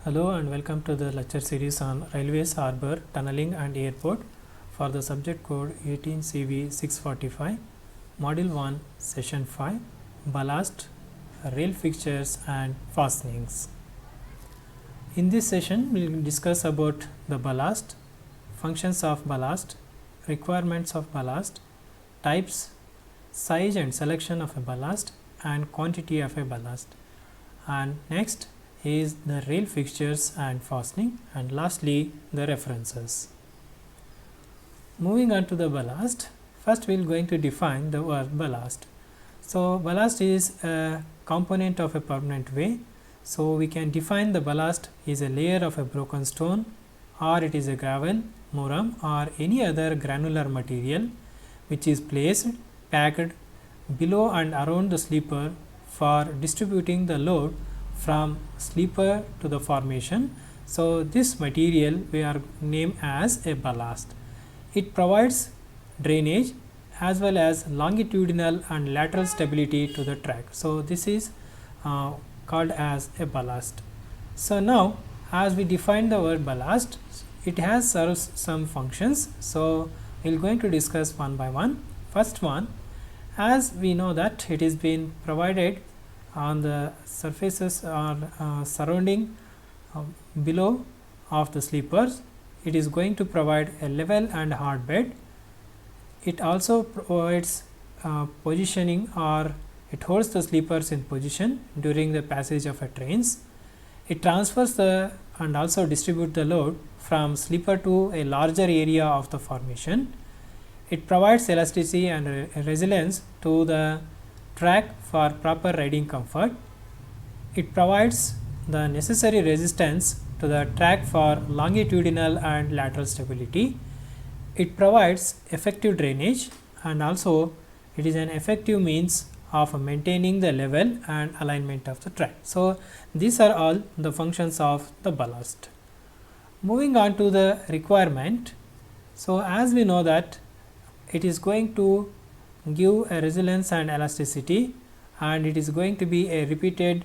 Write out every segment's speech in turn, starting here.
Hello and welcome to the lecture series on railways, harbour, tunnelling and airport for the subject code 18CV645, Module 1 Session 5, Ballast, rail fixtures and fastenings. In this session, we will discuss about the ballast, functions of ballast, requirements of ballast, types, size and selection of a ballast and quantity of a ballast. And next is the rail fixtures and fastening, and lastly the references. Moving on to the ballast, first we are going to define the word ballast. So ballast is a component of a permanent way. So we can define the ballast is a layer of a broken stone, or it is a gravel, muram or any other granular material which is placed, packed below and around the sleeper for distributing the load from sleeper to the formation. So this material we are named as a ballast. It provides drainage as well as longitudinal and lateral stability to the track. So this is called as a ballast. So now as we define the word ballast, it has serves some functions. So we are going to discuss one by one. First one, as we know that it is been provided on the surfaces or surrounding below of the sleepers, it is going to provide a level and hard bed. It also provides positioning, or it holds the sleepers in position during the passage of a trains. It transfers the and also distribute the load from sleeper to a larger area of the formation. It provides elasticity and resilience to the track for proper riding comfort. It provides the necessary resistance to the track for longitudinal and lateral stability. It provides effective drainage, and also it is an effective means of maintaining the level and alignment of the track. So these are all the functions of the ballast. Moving on to the requirement. So as we know that it is going to give a resilience and elasticity, and it is going to be a repeated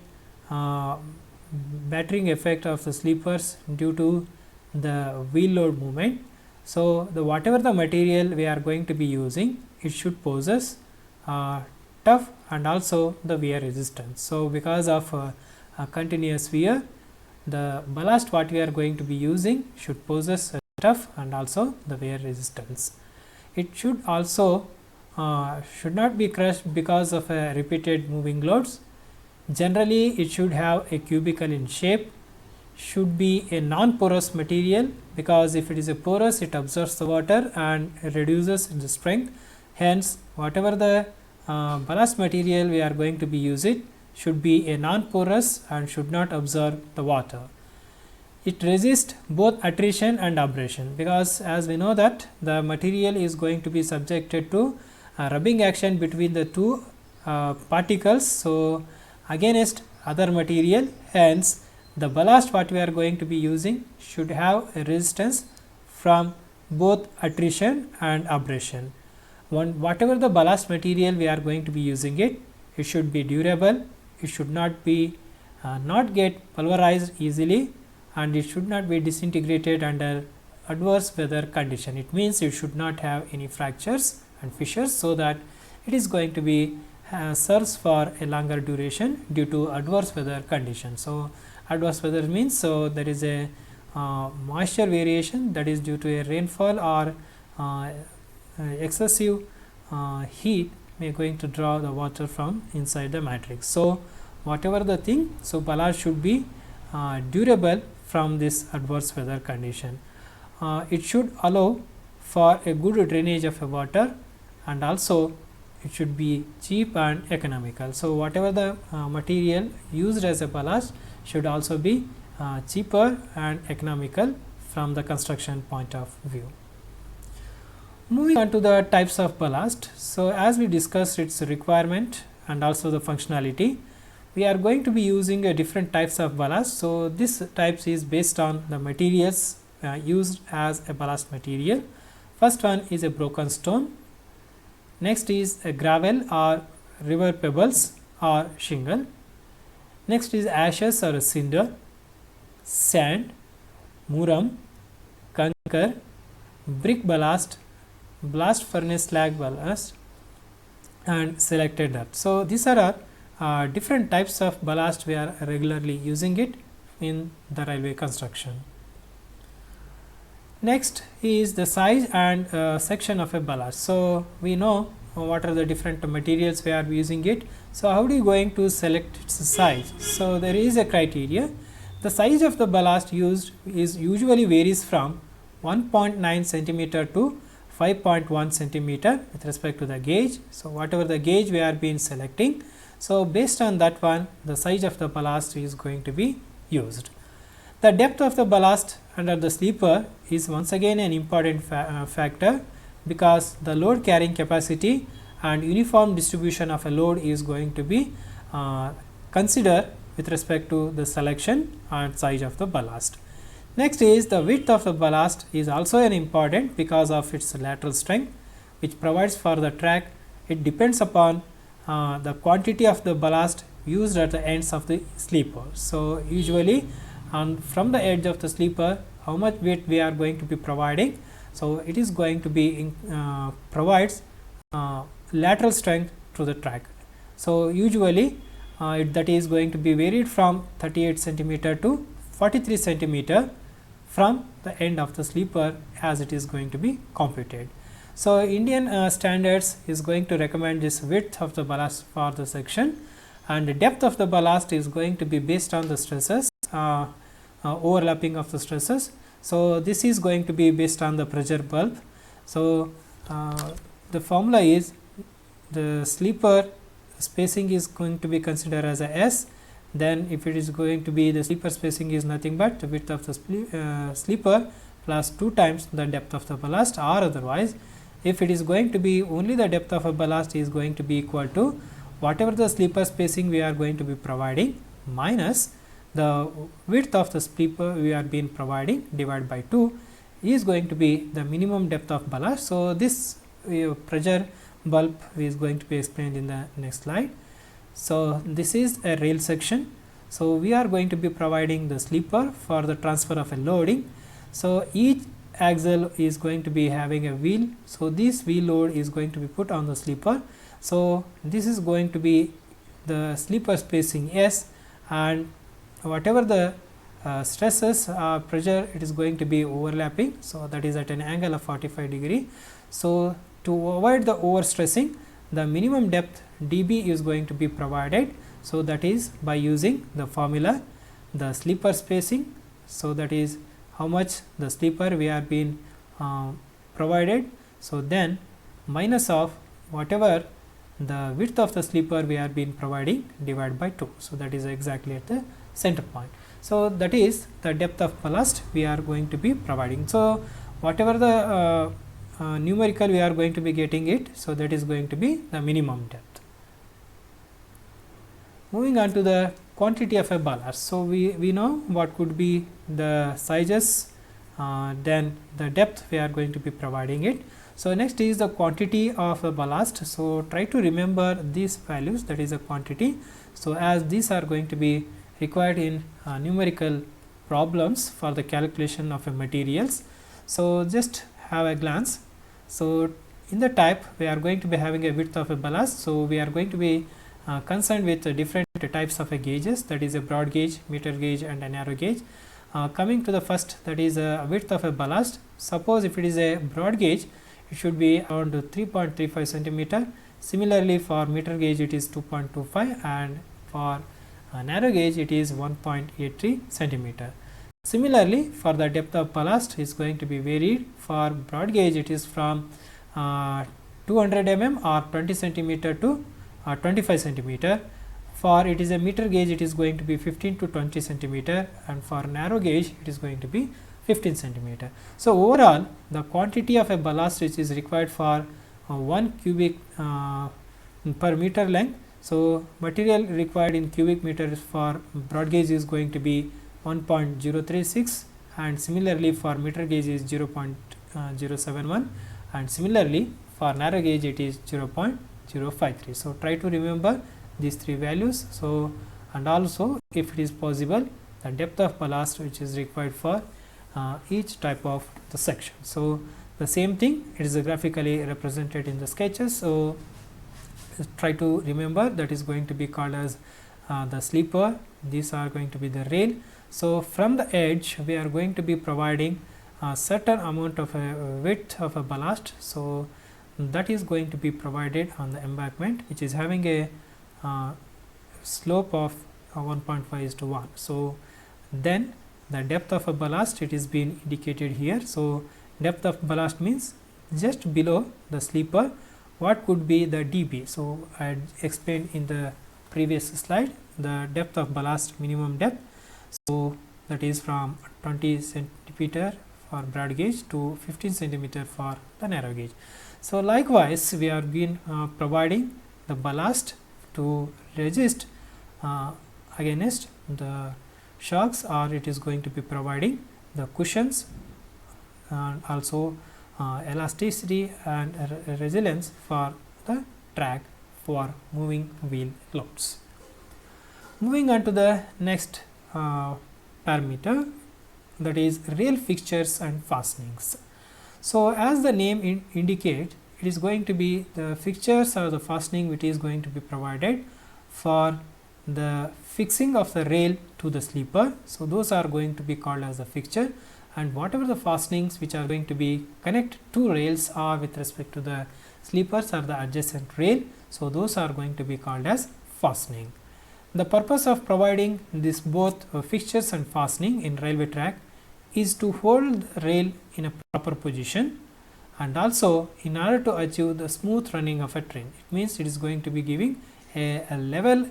battering effect of the sleepers due to the wheel load movement. So the whatever the material we are going to be using, it should possess tough and also the wear resistance. So because of a continuous wear, the ballast what we are going to be using should possess tough and also the wear resistance. It should also should not be crushed because of repeated moving loads. Generally, it should have a cubical in shape, should be a non-porous material, because if it is a porous, it absorbs the water and reduces in the strength. Hence, whatever the ballast material we are going to be using should be a non-porous and should not absorb the water. It resists both attrition and abrasion, because as we know that the material is going to be subjected to rubbing action between the two particles, so against other material. Hence the ballast what we are going to be using should have a resistance from both attrition and abrasion. Whatever the ballast material we are going to be using, it should be durable, it should not be not get pulverized easily, and it should not be disintegrated under adverse weather condition. It means it should not have any fractures and fissures, so that it is going to be serves for a longer duration due to adverse weather conditions. So adverse weather means, so there is a moisture variation, that is due to a rainfall or excessive heat may going to draw the water from inside the matrix. So whatever the thing, so ballast should be durable from this adverse weather condition. It should allow for a good drainage of water, and also it should be cheap and economical. So whatever the material used as a ballast should also be cheaper and economical from the construction point of view. Moving on to the types of ballast. So as we discussed its requirement and also the functionality, we are going to be using different types of ballast. So this types is based on the materials used as a ballast material. First one is a broken stone. Next is a gravel or river pebbles or shingle. Next is ashes or a cinder. sand, muram, concur, brick ballast, blast furnace slag ballast, and selected earth. So these are different types of ballast we are regularly using it in the railway construction. Next is the size and section of a ballast. So we know what are the different materials we are using it. So how do you going to select its size? So there is a criteria. The size of the ballast used is usually varies from 1.9 centimeter to 5.1 centimeter with respect to the gauge. So whatever the gauge we are being selecting, so based on that one, the size of the ballast is going to be used. The depth of the ballast under the sleeper is once again an important factor, because the load carrying capacity and uniform distribution of a load is going to be considered with respect to the selection and size of the ballast. Next is the width of the ballast is also an important because of its lateral strength, which provides for the track. It depends upon the quantity of the ballast used at the ends of the sleeper. So usually from the edge of the sleeper, how much width we are going to be providing. So it is going to be provides lateral strength to the track. So usually that is going to be varied from 38 centimeter to 43 centimeter from the end of the sleeper as it is going to be computed. So Indian standards is going to recommend this width of the ballast for the section, and the depth of the ballast is going to be based on the stresses, overlapping of the stresses. So this is going to be based on the pressure bulb. So the formula is the sleeper spacing is going to be considered as a S. Then if it is going to be the sleeper spacing is nothing but the width of the sleeper plus 2 times the depth of the ballast, or otherwise if it is going to be only the depth of a ballast is going to be equal to whatever the sleeper spacing we are going to be providing minus the width of the sleeper we are being providing divided by 2 is going to be the minimum depth of ballast. So this pressure bulb is going to be explained in the next slide. So this is a rail section. So we are going to be providing the sleeper for the transfer of a loading. So each axle is going to be having a wheel. So this wheel load is going to be put on the sleeper. So this is going to be the sleeper spacing S, and whatever the stresses pressure, it is going to be overlapping. So that is at an angle of 45 degree. So to avoid the overstressing, the minimum depth dB is going to be provided. So that is by using the formula, the sleeper spacing. So that is how much the sleeper we are being provided. So then minus of whatever the width of the sleeper we are being providing divided by 2. So that is exactly at the center point. So that is the depth of ballast we are going to be providing. So whatever the numerical we are going to be getting it, so that is going to be the minimum depth. Moving on to the quantity of a ballast. So we know what could be the sizes, then the depth we are going to be providing it. So next is the quantity of a ballast. So try to remember these values, that is a quantity. So as these are going to be required in numerical problems for the calculation of a materials. So just have a glance. So in the type we are going to be having a width of a ballast. So we are going to be concerned with different types of a gauges, that is a broad gauge, meter gauge, and a narrow gauge. Coming to the first, that is a width of a ballast. Suppose if it is a broad gauge, it should be around 3.35 centimeter. Similarly for meter gauge it is 2.25, and for narrow gauge it is 1.83 centimeter. Similarly for the depth of ballast is going to be varied. For broad gauge it is from 200 mm or 20 centimeter to 25 centimeter. For it is a meter gauge, it is going to be 15 to 20 centimeter, and for narrow gauge it is going to be 15 centimeter. So overall the quantity of a ballast which is required for 1 cubic per meter length. So material required in cubic meters for broad gauge is going to be 1.036, and similarly for meter gauge is 0.071, and similarly for narrow gauge it is 0.053. So try to remember these three values. So and also if it is possible, the depth of ballast which is required for each type of the section. So, the same thing, it is graphically represented in the sketches. So, try to remember that is going to be called as the sleeper, these are going to be the rail. So, from the edge we are going to be providing a certain amount of a width of a ballast. So, that is going to be provided on the embankment, which is having a slope of 1.5:1. So, then the depth of a ballast, it is being indicated here. So, depth of ballast means just below the sleeper what could be the dB. So, I had explained in the previous slide the depth of ballast minimum depth. So, that is from 20 centimeter for broad gauge to 15 centimeter for the narrow gauge. So, likewise we are been providing the ballast to resist against the shocks, or it is going to be providing the cushions and also elasticity and resilience for the track for moving wheel loads. Moving on to the next parameter, that is rail fixtures and fastenings. So, as the name indicates, it is going to be the fixtures or the fastening which is going to be provided for the fixing of the rail to the sleeper. So, those are going to be called as the fixture, and whatever the fastenings which are going to be connected to rails or with respect to the sleepers or the adjacent rail. So, those are going to be called as fastening. The purpose of providing this both fixtures and fastening in railway track is to hold the rail in a proper position, and also in order to achieve the smooth running of a train. It means it is going to be giving a level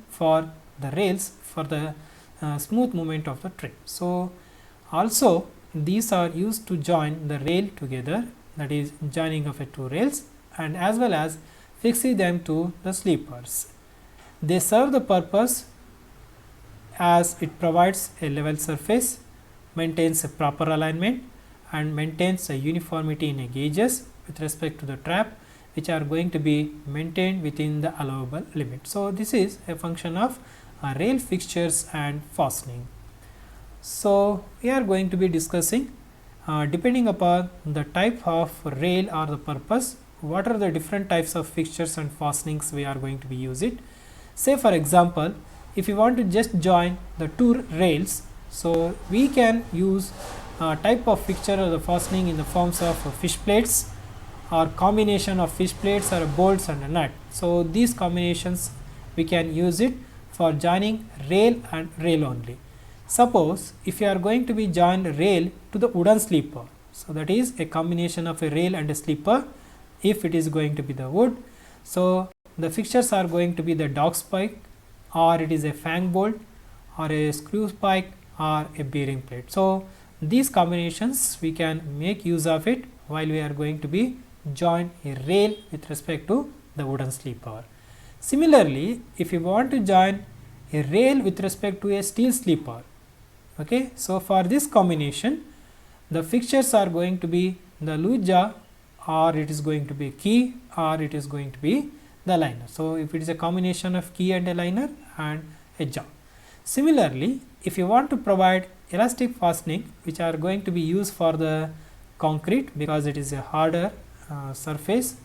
for the rails for the smooth movement of the train. So, also these are used to join the rail together, that is joining of a two rails, and as well as fixing them to the sleepers. They serve the purpose as it provides a level surface, maintains a proper alignment, and maintains a uniformity in a gauges with respect to the trap, which are going to be maintained within the allowable limit. So, this is a function of rail fixtures and fastening. So, we are going to be discussing depending upon the type of rail or the purpose, what are the different types of fixtures and fastenings we are going to be use it. Say for example, if you want to just join the two rails, so we can use type of fixture or the fastening in the forms of fish plates or combination of fish plates or bolts and a nut. So, these combinations we can use it for joining rail and rail only. Suppose if you are going to be join rail to the wooden sleeper, so that is a combination of a rail and a sleeper if it is going to be the wood. So, the fixtures are going to be the dog spike, or it is a fang bolt, or a screw spike, or a bearing plate. So, these combinations we can make use of it while we are going to be join a rail with respect to the wooden sleeper. Similarly, if you want to join a rail with respect to a steel sleeper, okay, so for this combination the fixtures are going to be the loose jaw, or it is going to be key, or it is going to be the liner. So, if it is a combination of key and a liner and a jaw. Similarly, if you want to provide elastic fastening which are going to be used for the concrete, because it is a harder surface,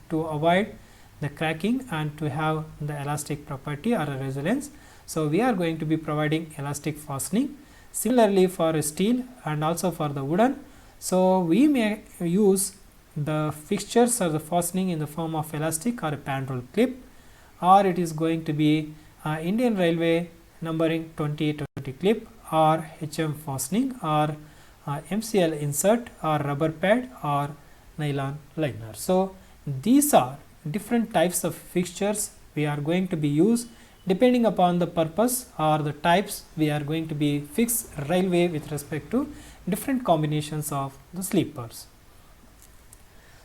to avoid the cracking and to have the elastic property or a resilience. So, we are going to be providing elastic fastening. Similarly, for steel and also for the wooden. So, we may use the fixtures or the fastening in the form of elastic or a panroll clip, or it is going to be Indian Railway numbering 2020 clip, or HM fastening, or MCL insert, or rubber pad, or nylon liner. So, these are different types of fixtures we are going to be used depending upon the purpose or the types we are going to be fix railway with respect to different combinations of the sleepers.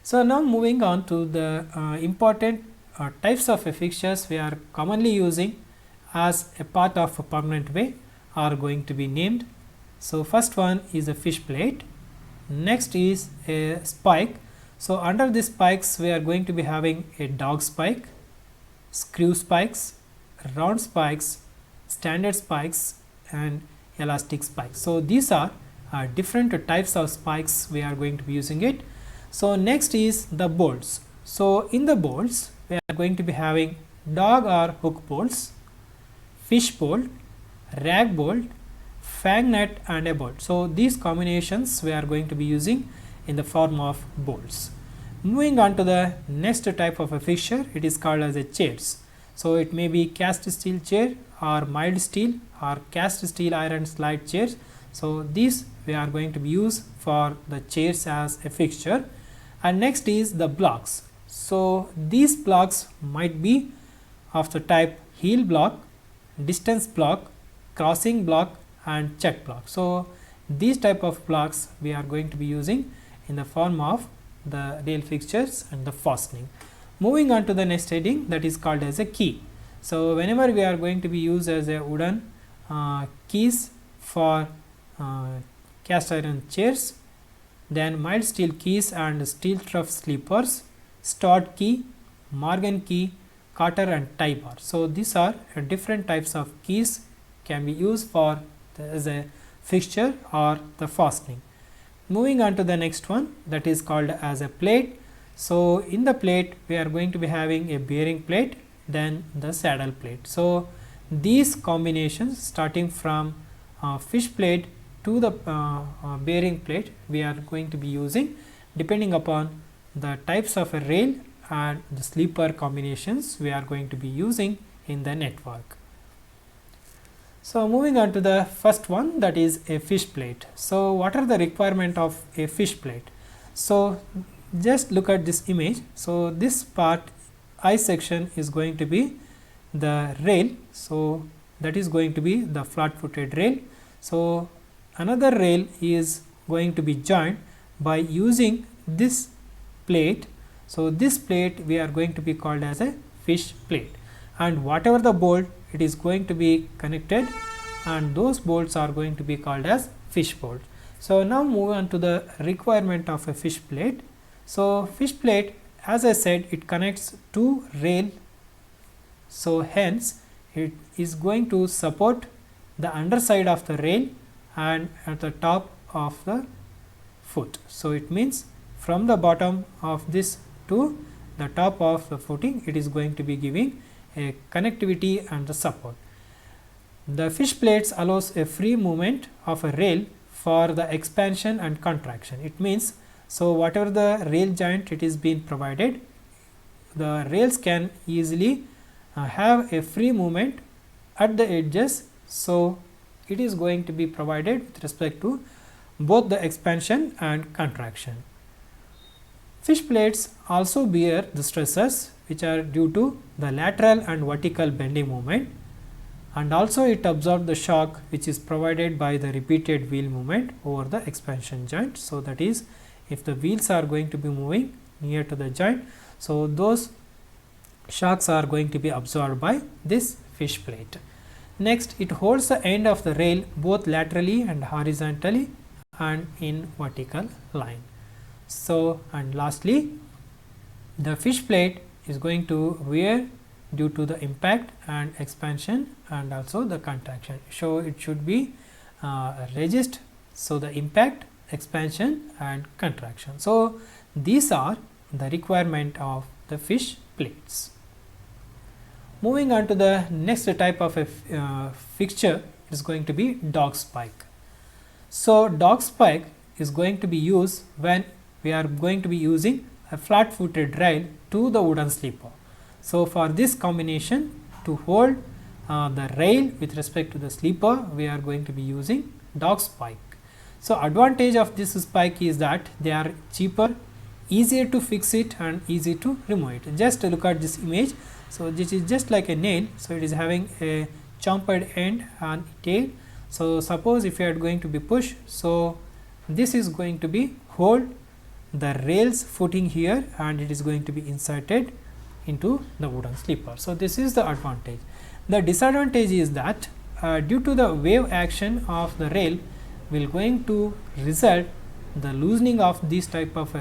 So, now moving on to the important types of fixtures we are commonly using as a part of a permanent way are going to be named. So, first one is a fish plate, next is a spike. So, under these spikes we are going to be having a dog spike, screw spikes, round spikes, standard spikes and elastic spikes. So, these are different types of spikes we are going to be using it. So, next is the bolts. So, in the bolts we are going to be having dog or hook bolts, fish bolt, rag bolt, fang nut and a bolt. So, these combinations we are going to be using in the form of bolts. Moving on to the next type of a fixture, it is called as a chairs. So, it may be cast steel chair or mild steel or cast steel iron slide chairs. So, these we are going to be used for the chairs as a fixture. And next is the blocks. So, these blocks might be of the type heel block, distance block, crossing block and check block. So, these type of blocks we are going to be using in the form of the rail fixtures and the fastening. Moving on to the next heading, that is called as a key. So, whenever we are going to be used as a wooden keys for cast iron chairs, then mild steel keys and steel trough sleepers, stud key, Morgan key, cutter and tie bar. So, these are different types of keys can be used for as a fixture or the fastening. Moving on to the next one, that is called as a plate. So, in the plate we are going to be having a bearing plate, then the saddle plate. So, these combinations starting from fish plate to the bearing plate we are going to be using depending upon the types of a rail and the sleeper combinations we are going to be using in the network. So, moving on to the first one, that is a fish plate. So, what are the requirement of a fish plate? So, just look at this image. So, this part I section is going to be the rail. So, that is going to be the flat footed rail. So, another rail is going to be joined by using this plate. So, this plate we are going to be called as a fish plate, and whatever the bolt it is going to be connected, and those bolts are going to be called as fish bolt. So, now move on to the requirement of a fish plate. So, fish plate, as I said, it connects to rail. So, hence it is going to support the underside of the rail and at the top of the foot. So, it means from the bottom of this to the top of the footing, it is going to be giving a connectivity and the support. The fish plates allows a free movement of a rail for the expansion and contraction. It means, so whatever the rail joint it is being provided, the rails can easily have a free movement at the edges. So, it is going to be provided with respect to both the expansion and contraction. Fish plates also bear the stresses which are due to the lateral and vertical bending movement, and also it absorbs the shock which is provided by the repeated wheel movement over the expansion joint. So, that is, if the wheels are going to be moving near to the joint, so those shocks are going to be absorbed by this fish plate. Next, it holds the end of the rail both laterally and horizontally and in vertical line. So, and lastly, the fish plate is going to wear due to the impact and expansion and also the contraction. So, it should be resist. So, the impact, expansion and contraction. So, these are the requirement of the fish plates. Moving on to the next type of a fixture is going to be dog spike. So, dog spike is going to be used when we are going to be using a flat footed rail to the wooden sleeper. So, for this combination to hold the rail with respect to the sleeper, we are going to be using dog spike. So, advantage of this spike is that they are cheaper, easier to fix it and easy to remove it. Just look at this image. So, this is just like a nail. So, it is having a chamfered end and tail. So, suppose if you are going to be pushed, so this is going to be hold the rails footing here and it is going to be inserted into the wooden sleeper. So, this is the advantage. The disadvantage is that due to the wave action of the rail will going to result the loosening of this type of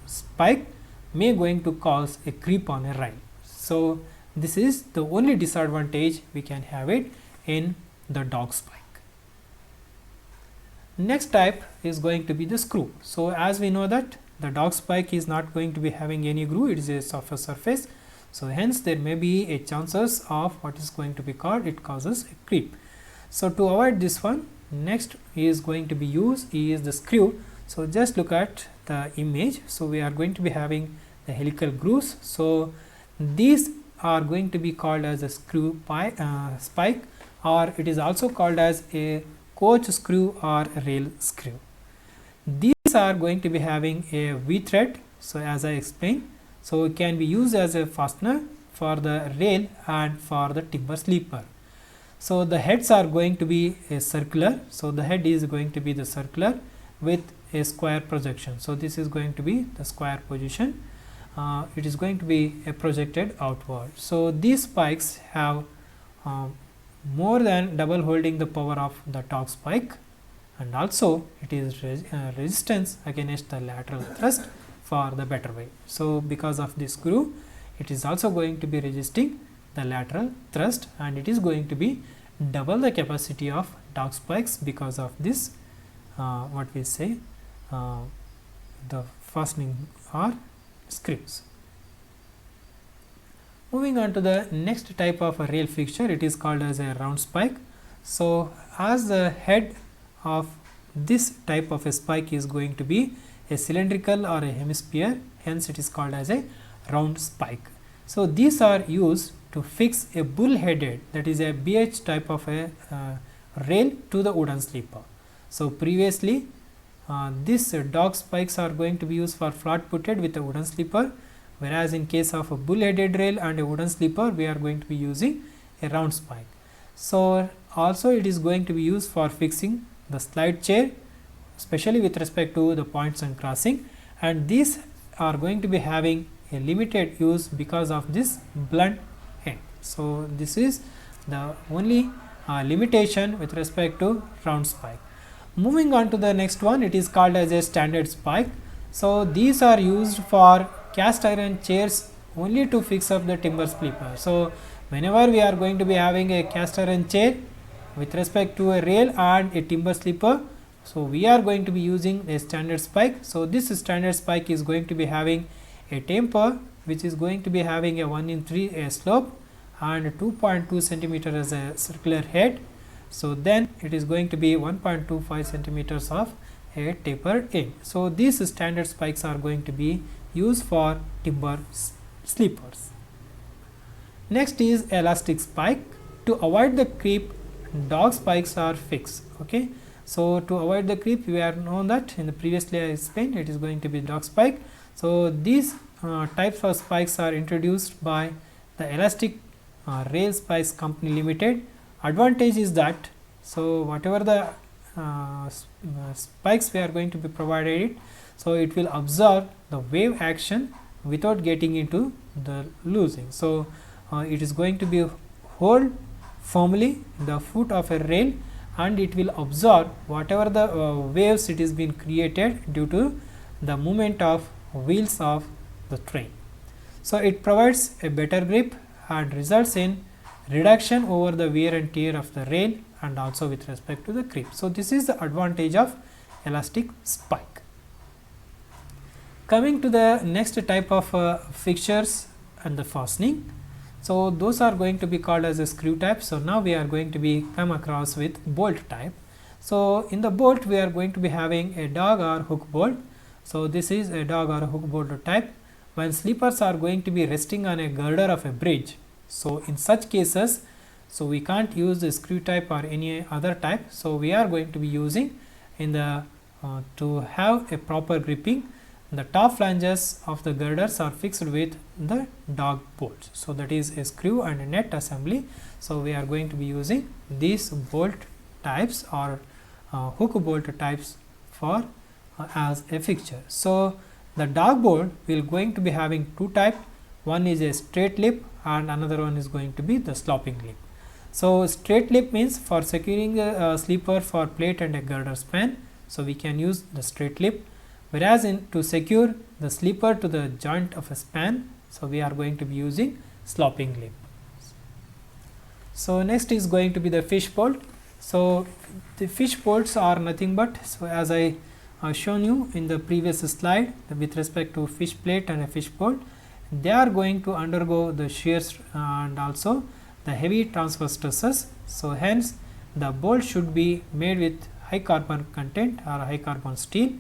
spike may going to cause a creep on a rail. So, this is the only disadvantage we can have it in the dog spike. Next type is going to be the screw. So, as we know that the dog spike is not going to be having any groove, it is a softer surface. So, hence there may be a chances of what is going to be called, it causes a creep. So, to avoid this one, next is going to be used is the screw. So, just look at the image. So, we are going to be having the helical grooves. So, these are going to be called as a screw spike, or it is also called as a coach screw or rail screw. These are going to be having a V thread. So, as I explained, so it can be used as a fastener for the rail and for the timber sleeper. So, the heads are going to be a circular. So, the head is going to be the circular with a square projection. So, this is going to be the square position. It is going to be a projected outward. So, these spikes have more than double holding the power of the torque spike, and also it is resistance against the lateral thrust for the better weight. So, because of this screw, it is also going to be resisting the lateral thrust, and it is going to be double the capacity of torque spikes because of this what we say the fastening or screws. Moving on to the next type of a rail fixture, it is called as a round spike. So, as the head of this type of a spike is going to be a cylindrical or a hemisphere, hence it is called as a round spike. So, these are used to fix a bull headed, that is a BH type of a rail to the wooden sleeper. So, previously these dog spikes are going to be used for flat footed with a wooden sleeper, whereas in case of a bull headed rail and a wooden sleeper, we are going to be using a round spike. So, also it is going to be used for fixing the slide chair, especially with respect to the points and crossing, and these are going to be having a limited use because of this blunt end. So, this is the only limitation with respect to round spike. Moving on to the next one, it is called as a standard spike. So, these are used for cast iron chairs only to fix up the timber sleeper. So, whenever we are going to be having a cast iron chair with respect to a rail and a timber sleeper, so we are going to be using a standard spike. So, this standard spike is going to be having a taper which is going to be having a 1/3 slope and 2.2 centimeter as a circular head. So, then it is going to be 1.25 centimeters of a tapered end. So, these standard spikes are going to be used for timber sleepers. Next is elastic spike. To avoid the creep, dog spikes are fixed. Okay. So, to avoid the creep, we are known that in the previously I explained, it is going to be dog spike. So, these types of spikes are introduced by the Elastic Rail Spikes Company Limited. Advantage is that, so whatever the spikes we are going to be provided, so it will absorb the wave action without getting into the losing. So, it is going to be hold firmly the foot of a rail, and it will absorb whatever the waves it is been created due to the movement of wheels of the train. So, it provides a better grip and results in reduction over the wear and tear of the rail and also with respect to the creep. So, this is the advantage of elastic spike. Coming to the next type of fixtures and the fastening. So, those are going to be called as a screw type. So, now we are going to be come across with bolt type. So, in the bolt we are going to be having a dog or hook bolt. So, this is a dog or a hook bolt type when sleepers are going to be resting on a girder of a bridge. So, in such cases, so we can't use the screw type or any other type. So, we are going to be using in the to have a proper gripping, the top flanges of the girders are fixed with the dog bolts. So, that is a screw and a nut assembly. So, we are going to be using these bolt types or hook bolt types for as a fixture. So, the dog bolt will going to be having two types. One is a straight lip and another one is going to be the sloping lip. So, straight lip means for securing a sleeper for plate and a girder span. So, we can use the straight lip, whereas in to secure the sleeper to the joint of a span, so we are going to be using sloping lip. So next is going to be the fish bolt. So the fish bolts are nothing but, so as I shown you in the previous slide with respect to fish plate and a fish bolt, they are going to undergo the shears and also the heavy transverse stresses. So hence the bolt should be made with high carbon content or high carbon steel.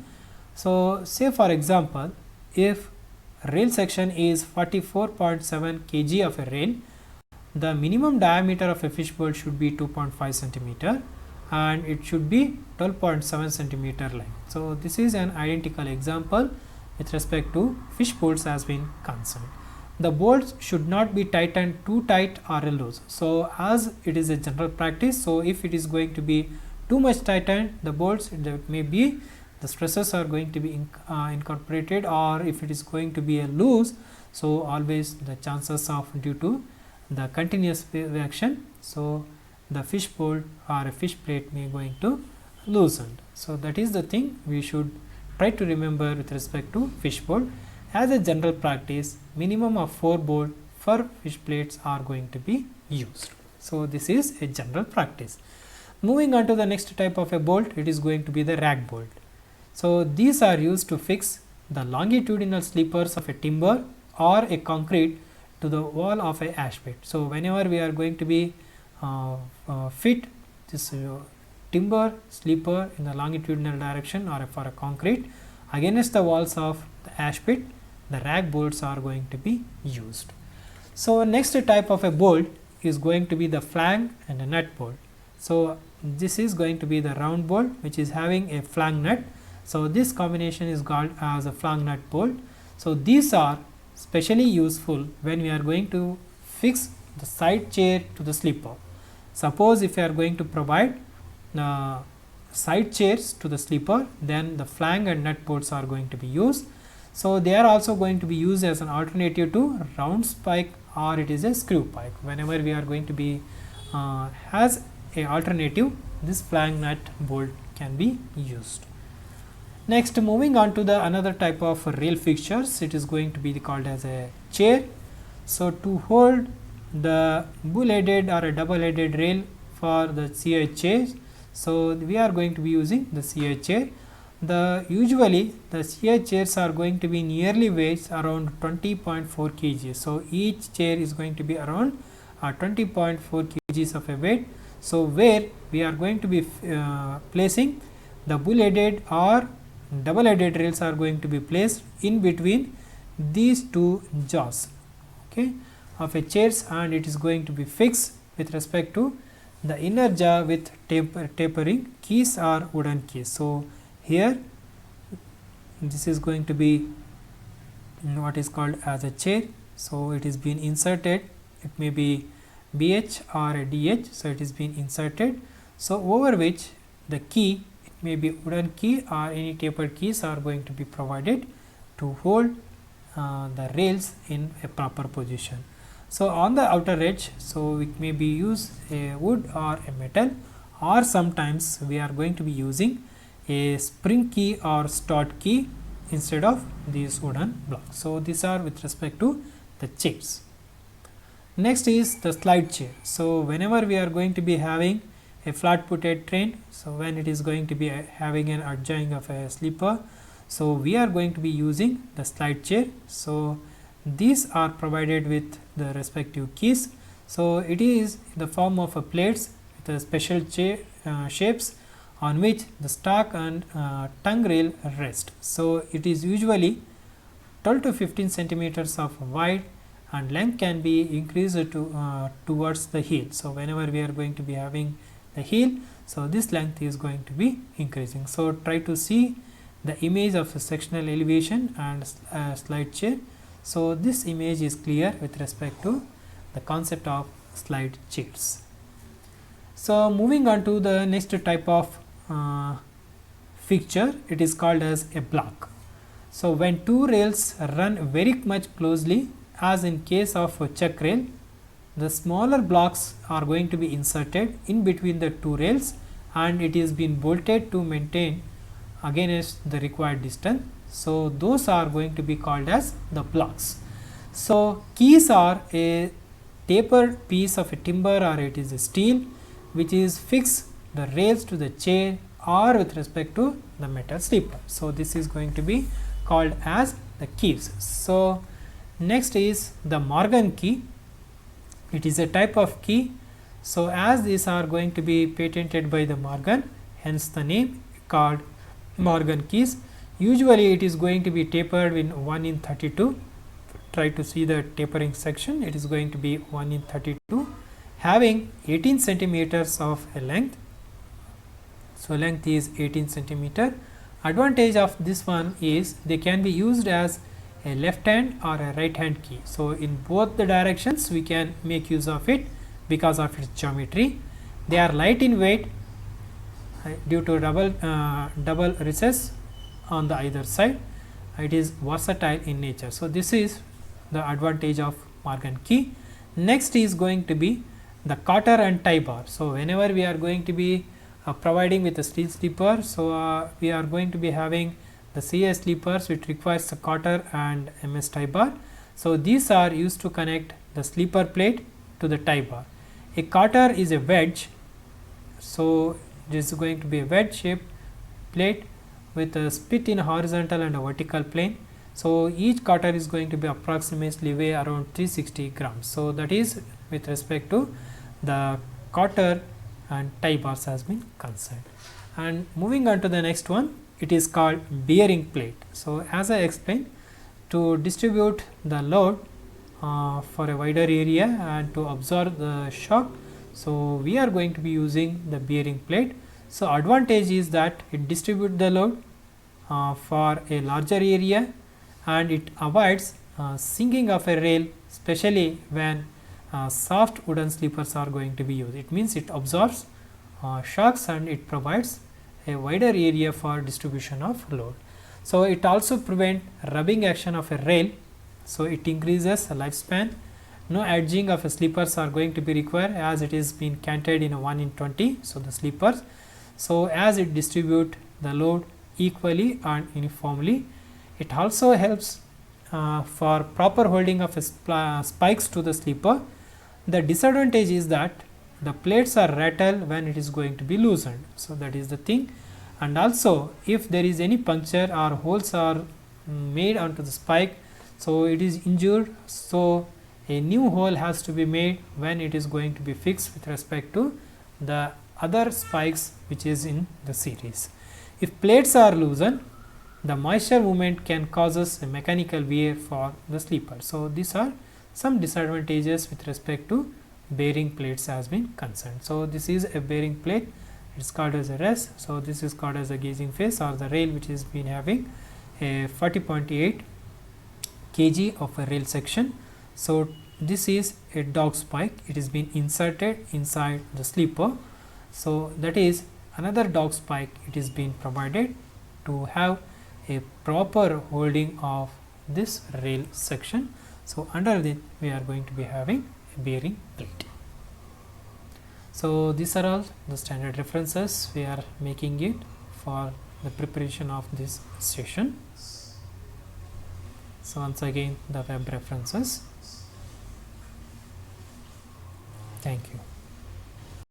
So say for example, if rail section is 44.7 kg of a rail, the minimum diameter of a fish bolt should be 2.5 centimeter and it should be 12.7 centimeter length. So this is an identical example with respect to fish bolts has been concerned. The bolts should not be tightened too tight or loose. So as it is a general practice, so if it is going to be too much tightened, the bolts, that may be the stresses are going to be incorporated, or if it is going to be a loose, so always the chances of due to the continuous reaction, so the fish bolt or a fish plate may going to loosen. So that is the thing we should try to remember with respect to fish bolt. As a general practice, minimum of 4 bolts for fish plates are going to be used. So this is a general practice. Moving on to the next type of a bolt, it is going to be the rack bolt. So these are used to fix the longitudinal sleepers of a timber or a concrete to the wall of a ash pit. So whenever we are going to be fit this timber sleeper in the longitudinal direction or for a concrete against the walls of the ash pit, the rack bolts are going to be used. So next type of a bolt is going to be the flange and a nut bolt. So this is going to be the round bolt which is having a flange nut. So this combination is called as a flange nut bolt. So these are specially useful when we are going to fix the side chair to the sleeper. Suppose if you are going to provide side chairs to the sleeper, then the flange and nut bolts are going to be used. So they are also going to be used as an alternative to round spike, or it is a screw pike. Whenever we are going to be has a alternative, this flange nut bolt can be used. Next, moving on to the another type of rail fixtures, it is going to be called as a chair. So to hold the bull-headed or a double-headed rail for the CI chair, so we are going to be using the CI chair. Usually the CI chairs are going to be nearly weighs around 20.4 kg. So each chair is going to be around 20.4 kgs of a weight. So where we are going to be placing the bull-headed or double-headed rails are going to be placed in between these two jaws, okay, of a chairs, and it is going to be fixed with respect to the inner jaw with tapering keys or wooden keys. So here this is going to be what is called as a chair. So it is being inserted, it may be BH or a DH, so it is being inserted, so over which the key, it may be wooden key or any tapered keys, are going to be provided to hold the rails in a proper position. So on the outer edge, so it may be used a wood or a metal, or sometimes we are going to be using a spring key or stout key instead of these wooden blocks. So these are with respect to the chairs. Next is the slide chair. So whenever we are going to be having a flat footed train, so when it is going to be having an adjoining of a sleeper, so we are going to be using the slide chair. So these are provided with the respective keys. So it is in the form of a plates with a special shapes on which the stock and tongue rail rest. So it is usually 12 to 15 centimeters of wide, and length can be increased to towards the heel. So whenever we are going to be having the heel, so this length is going to be increasing. So try to see the image of the sectional elevation and slide chair. So this image is clear with respect to the concept of slide chairs. So moving on to the next type of fixture, it is called as a block. So when two rails run very much closely, as in case of a chuck rail, the smaller blocks are going to be inserted in between the two rails, and it is been bolted to maintain against the required distance. So those are going to be called as the blocks. So keys are a tapered piece of a timber or it is a steel which is fixed the rails to the chair or with respect to the metal sleeper. So, this is going to be called as the keys. So, next is the Morgan key. It is a type of key. So, as these are going to be patented by the Morgan, hence the name called Morgan keys. Usually it is going to be tapered in 1 in 32. Try to see the tapering section. It is going to be 1 in 32 having 18 centimeters of a length. So, length is 18 centimeter. Advantage of this one is they can be used as a left hand or a right hand key. So, in both the directions we can make use of it because of its geometry. They are light in weight due to double recess on the either side. It is versatile in nature. So, this is the advantage of Morgan key. Next is going to be the cotter and tie bar. So, whenever we are going to be providing with a steel sleeper, so we are going to be having the CS sleepers which requires a cotter and MS tie bar. So, these are used to connect the sleeper plate to the tie bar. A cotter is a wedge. So, this is going to be a wedge shaped plate with a split in horizontal and a vertical plane. So, each cotter is going to be approximately weigh around 360 grams. So, that is with respect to the cotter and tie bars has been concerned. And moving on to the next one, it is called bearing plate. So, as I explained, to distribute the load for a wider area and to absorb the shock, so we are going to be using the bearing plate. So, advantage is that it distributes the load for a larger area and it avoids sinking of a rail, especially when soft wooden sleepers are going to be used. It means it absorbs shocks and it provides a wider area for distribution of load. So, it also prevents rubbing action of a rail. So, it increases the lifespan. No edging of a sleepers are going to be required as it is being canted in a 1 in 20. So, the sleepers. So, as it distribute the load equally and uniformly, it also helps for proper holding of a spikes to the sleeper. The disadvantage is that the plates are rattled when it is going to be loosened. So, that is the thing. And also if there is any puncture or holes are made onto the spike, so it is injured. So, a new hole has to be made when it is going to be fixed with respect to the other spikes which is in the series. If plates are loosened, the moisture movement can causes a mechanical wear for the sleeper. So, these are some disadvantages with respect to bearing plates has been concerned. So, this is a bearing plate, it is called as a rest. So, this is called as a gauging face or the rail which has been having a 40.8 kg of a rail section. So, this is a dog spike, it is been inserted inside the sleeper. So, that is another dog spike, it is being provided to have a proper holding of this rail section. So, under it we are going to be having a bearing plate. So, these are all the standard references we are making it for the preparation of this session. So, once again the web references. Thank you.